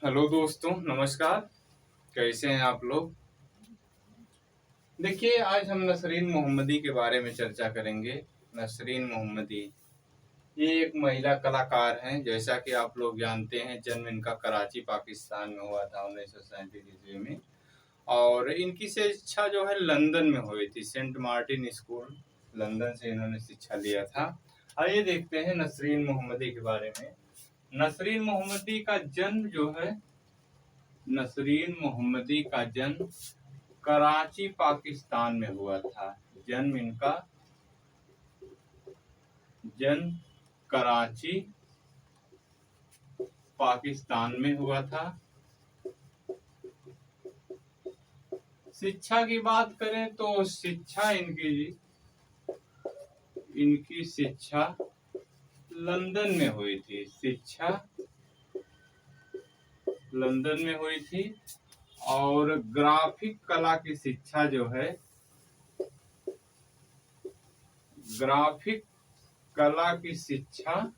Hello दोस्तों, नमस्कार। कैसे हैं आप लोग? देखिए, आज हम नसरीन मोहम्मदी के बारे में चर्चा करेंगे। नसरीन मोहम्मदी ये एक महिला कलाकार हैं। जैसा कि आप लोग जानते हैं, जन्म इनका कराची पाकिस्तान में हुआ था 1937 ईस्वी में। और इनकी शिक्षा जो है लंदन में हुई थी, सेंट मार्टिन स्कूल लंदन से इन्होंने शिक्षा लिया था। आइए देखते हैं नसरीन मोहम्मदी के बारे में। नसरीन मोहम्मदी का जन्म जो है नसरीन मोहम्मदी का जन्म कराची पाकिस्तान में हुआ था। जन्म कराची पाकिस्तान में हुआ था। शिक्षा की बात करें तो इनकी शिक्षा लंदन में हुई थी। लंदन में हुई थी। और ग्राफिक कला की शिक्षा जो है ग्राफिक कला की शिक्षा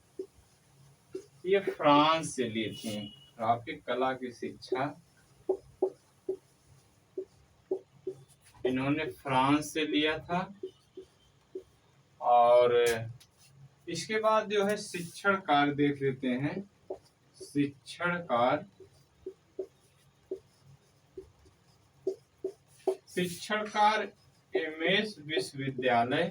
ये फ्रांस से ली थी। ग्राफिक कला की शिक्षा इन्होंने फ्रांस से लिया था। और इसके बाद जो है शिक्षण कार्य देख लेते हैं। शिक्षण कार्य एमएस विश्वविद्यालय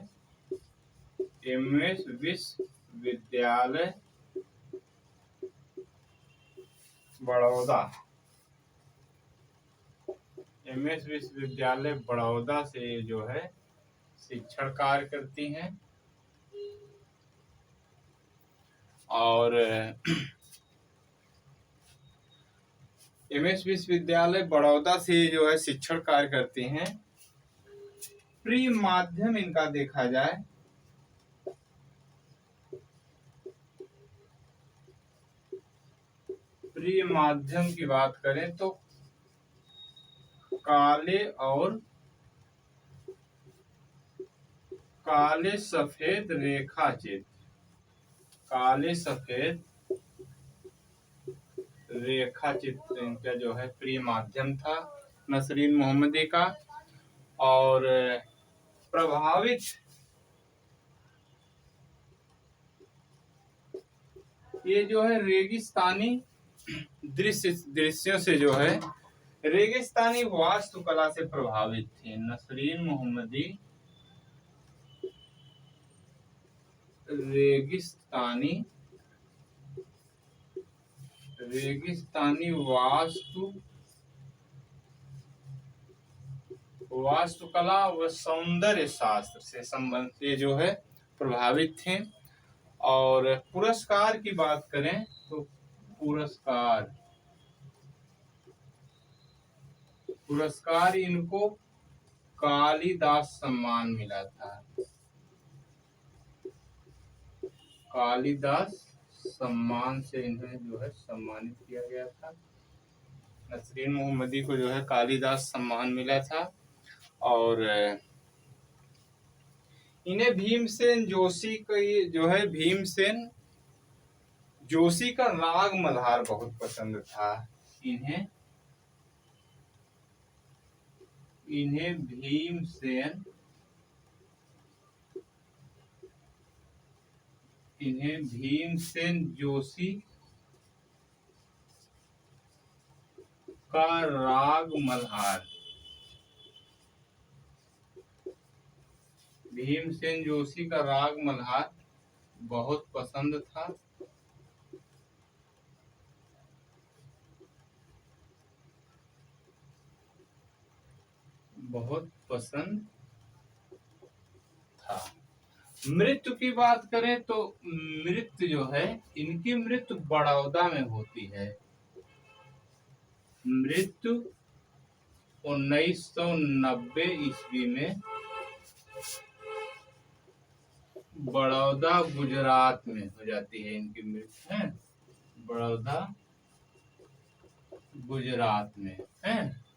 बड़ौदा से जो है शिक्षण कार्य करती हैं। और एमएस विश्वविद्यालय बड़ौदा से जो है शिक्षण कार्य करती हैं। प्री माध्यम इनका देखा जाए प्री माध्यम की बात करें तो काले सफेद रेखाचित्र इनका जो है प्री माध्यम था नसरीन मोहम्मदी का। और प्रभावित ये जो है रेगिस्तानी दृश्यों से जो है रेगिस्तानी वास्तुकला से प्रभावित थी। नसरीन मोहम्मदी रेगिस्तानी वास्तुकला व सौंदर्य शास्त्र से संबंधित जो है प्रभावित थे। और पुरस्कार की बात करें तो पुरस्कार इनको कालिदास सम्मान मिला था। कालिदास सम्मान से इन्हें जो है सम्मानित किया गया था। नसरीन मोहम्मदी को जो है कालिदास सम्मान मिला था। और इन्हें भीमसेन जोशी का राग मल्हार बहुत पसंद था। इन्हें भीमसेन जोशी का राग मल्हार बहुत पसंद था। मृत्यु की बात करें तो मृत्यु जो है इनकी मृत्यु बड़ौदा में होती है। मृत्यु 1990 ईस्वी में बड़ौदा गुजरात में हो जाती है। इनकी मृत्यु है बड़ौदा गुजरात में है।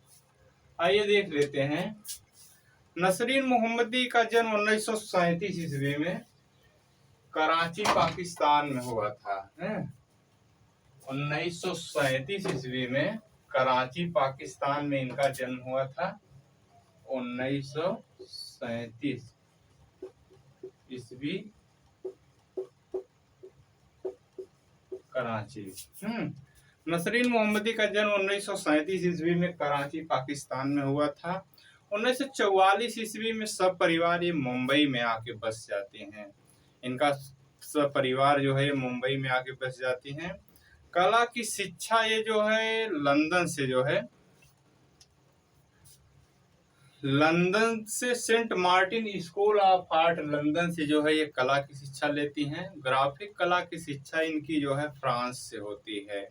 आइए देख लेते हैं। नसरीन मोहम्मदी का जन्म 1937 ईस्वी में कराची पाकिस्तान में हुआ था है। 1937 ईस्वी में कराची पाकिस्तान में इनका जन्म हुआ था। 1937 ईस्वी कराची। नसरीन मोहम्मदी का जन्म 1937 ईस्वी में कराची पाकिस्तान में हुआ था। 1944 ईस्वी में सब परिवार ये मुंबई में आके बस जाते हैं। इनका सब परिवार जो है ये मुंबई में आके बस जाती हैं। कला की शिक्षा ये जो है लंदन से जो है लंदन से Saint Martin School of Art London से जो है ये कला की शिक्षा लेती हैं। ग्राफिक कला की शिक्षा इनकी जो है फ्रांस से होती है।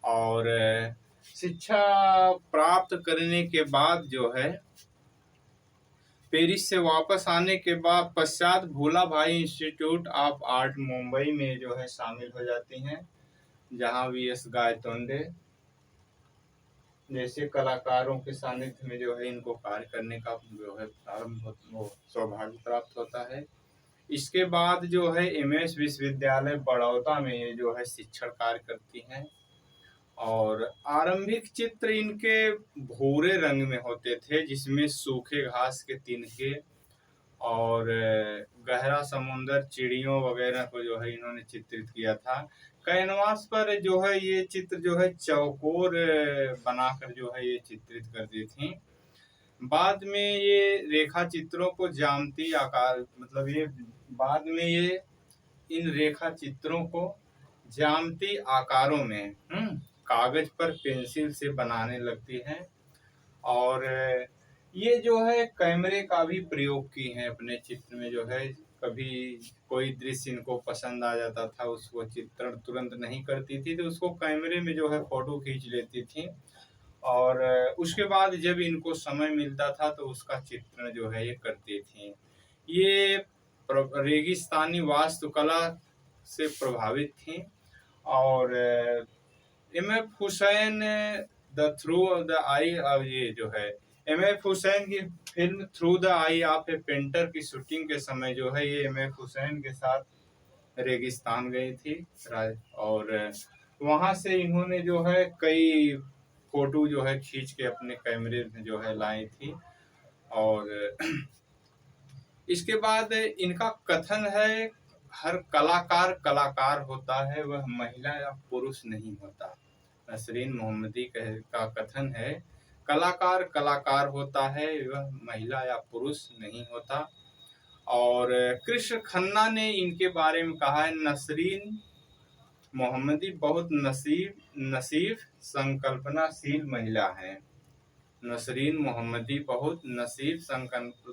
और शिक्षा प्राप्त करने के बाद जो है पेरिस से वापस आने के बाद पश्चात भोला भाई इंस्टीट्यूट ऑफ आर्ट मुंबई में जो है शामिल हो जाती हैं, जहां वी.एस. गायतोंडे जैसे कलाकारों के सानिध्य में जो है इनको कार्य करने का जो है सौभाग्य प्राप्त होता है। इसके बाद जो है एमएस विश्वविद्यालय बड़ौदा में ये जो है शिक्षण कार्य करती हैं। और आरंभिक चित्र इनके भूरे रंग में होते थे, जिसमें सूखे घास के तिनके और गहरा समुंदर, चिड़ियों वगैरह को जो है इन्होंने चित्रित किया था। कैनवास पर जो है ये चित्र जो है चौकोर बनाकर जो है ये चित्रित करती थी। बाद में ये रेखा चित्रों को ज्यामितीय आकार मतलब ये बाद में ये इन रेखा चित्रों को ज्यामितीय आकारों में कागज पर पेंसिल से बनाने लगती हैं। और ये जो है कैमरे का भी प्रयोग की है अपने चित्र में। जो है कभी कोई दृश्य इनको पसंद आ जाता था, उसको चित्रण तुरंत नहीं करती थी, तो उसको कैमरे में जो है फोटो खींच लेती थी। और उसके बाद जब इनको समय मिलता था तो उसका चित्रण जो है ये करती थी। ये रेगिस्तानी वास्तुकला से प्रभावित थी। और MF. Hussain the through the eye ये जो है एम.एफ. हुसैन की film through the eye of a painter की शूटिंग के समय जो है ये एम.एफ. हुसैन के साथ रेगिस्तान गई थी। और वहां से इन्होंने जो है कई फोटो जो है खींच के अपने कैमरे में जो है लाई थी। और इसके बाद इनका कथन है, हर कलाकार कलाकार होता है, वह महिला या पुरुष नहीं होता। नसरीन मोहम्मदी का कथन है, कलाकार कलाकार होता है, वह महिला या पुरुष नहीं होता। और कृष्ण खन्ना ने इनके बारे में कहा है, नसरीन मोहम्मदी बहुत नसीब संकल्पनाशील महिला है। नसरीन मोहम्मदी बहुत नसीब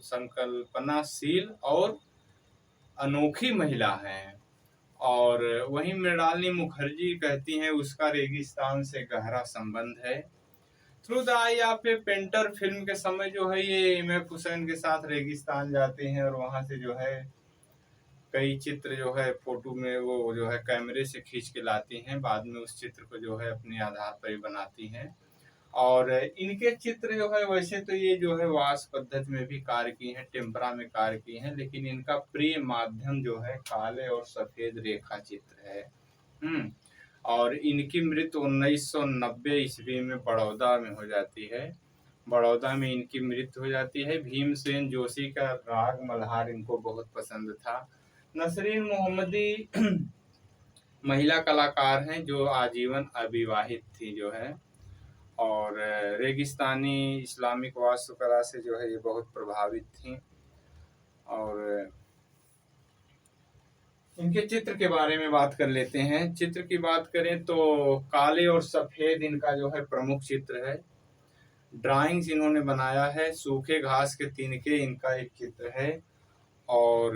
संकल्पनाशील और अनोखी महिला है। और वहीं मृणालिनी मुखर्जी कहती हैं, उसका रेगिस्तान से गहरा संबंध है। Through the eye of a painter film के समय जो है ये एम.एफ. हुसैन के साथ रेगिस्तान जाते हैं और वहां से जो है कई चित्र जो है फोटो में वो जो है कैमरे से खींच के लाती हैं। बाद में उस चित्र को जो है अपने आधार पर ही बनाती हैं। और इनके चित्र जो है वैसे तो ये जो है वास पद्धति में भी कार्य की हैं, टेम्परा में कार्य की हैं, लेकिन इनका प्रिय माध्यम जो है काले और सफेद रेखा चित्र है। और इनकी मृत्यु 1990 ईस्वी में बड़ौदा में हो जाती है। बड़ौदा में इनकी मृत्यु हो जाती है। भीमसेन जोशी का राग मल्हार इनको बहुत पसंद था। नसरीन मोहम्मदी महिला कलाकार हैं जो आजीवन अविवाहित थी जो है। और रेगिस्तानी इस्लामिक वास्तुकला से जो है ये बहुत प्रभावित थी। और इनके चित्र के बारे में बात कर लेते हैं। चित्र की बात करें तो काले और सफेद इनका जो है प्रमुख चित्र है। ड्राइंग्स इन्होंने बनाया है। सूखे घास के तिनके इनका एक चित्र है। और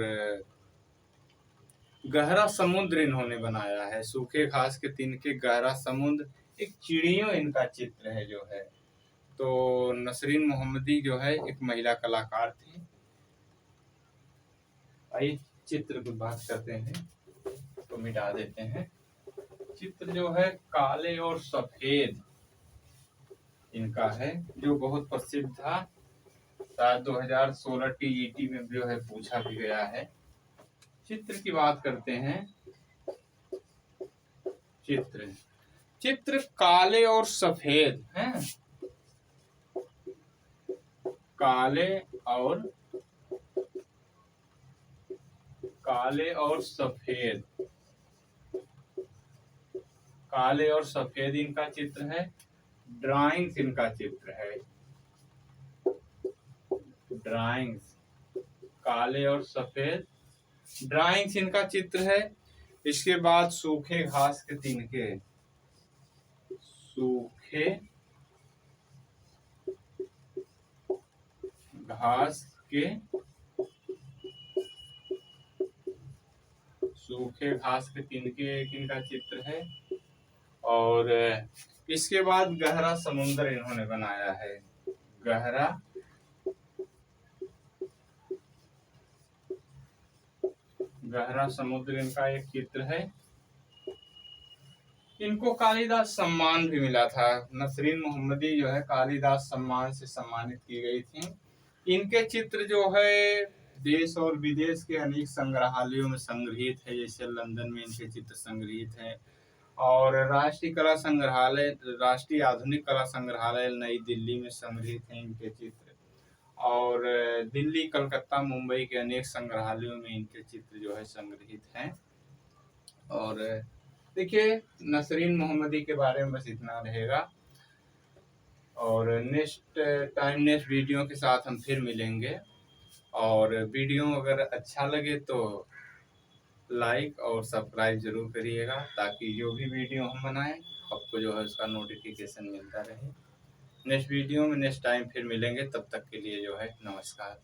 गहरा समुद्र इन्होंने बनाया है। सूखे घास के तिनके, गहरा समुद्र, एक चिड़ियों इनका चित्र है जो है। तो नसरीन मोहम्मदी जो है एक महिला कलाकार थी। आइए चित्र की बात करते हैं, तो मिटा देते हैं। चित्र जो है काले और सफेद इनका है, जो बहुत प्रसिद्ध था। शायद 2016 टीईटी में जो है पूछा भी गया है। चित्र की बात करते हैं। चित्र चित्र काले और सफेद हैं, काले और सफेद, काले और सफेद इनका चित्र है। ड्राइंग्स इनका चित्र है, ड्राइंग्स, काले और सफेद ड्राइंग्स इनका चित्र है। इसके बाद सूखे घास के तिनके, सूखे घास के, सूखे घास के तिनके एक इनका चित्र है। और इसके बाद गहरा समुद्र इन्होंने बनाया है, गहरा समुद्र इनका एक चित्र है। इनको कालिदास सम्मान भी मिला था। नसरीन मोहम्मदी जो है कालिदास सम्मान से सम्मानित की गई थी। इनके चित्र जो है देश और विदेश के अनेक संग्रहालयों में संग्रहित है, जैसे लंदन में इनके चित्र संग्रहित है, और राष्ट्रीय कला संग्रहालय, राष्ट्रीय आधुनिक कला संग्रहालय नई दिल्ली में संग्रहित है इनके चित्र, और दिल्ली, कलकत्ता, मुंबई के अनेक संग्रहालयों में इनके चित्र जो है संग्रहित हैं। और देखिए नसरीन मोहम्मदी के बारे में बस इतना रहेगा, और नेक्स्ट टाइम नेक्स्ट वीडियो के साथ हम फिर मिलेंगे। और वीडियो अगर अच्छा लगे तो लाइक और सब्सक्राइब जरूर करिएगा, ताकि जो भी वीडियो हम बनाएं आपको जो है उसका नोटिफिकेशन मिलता रहे। नेक्स्ट वीडियो में नेक्स्ट टाइम फिर मिलेंगे, तब तक के लिए जो है नमस्कार।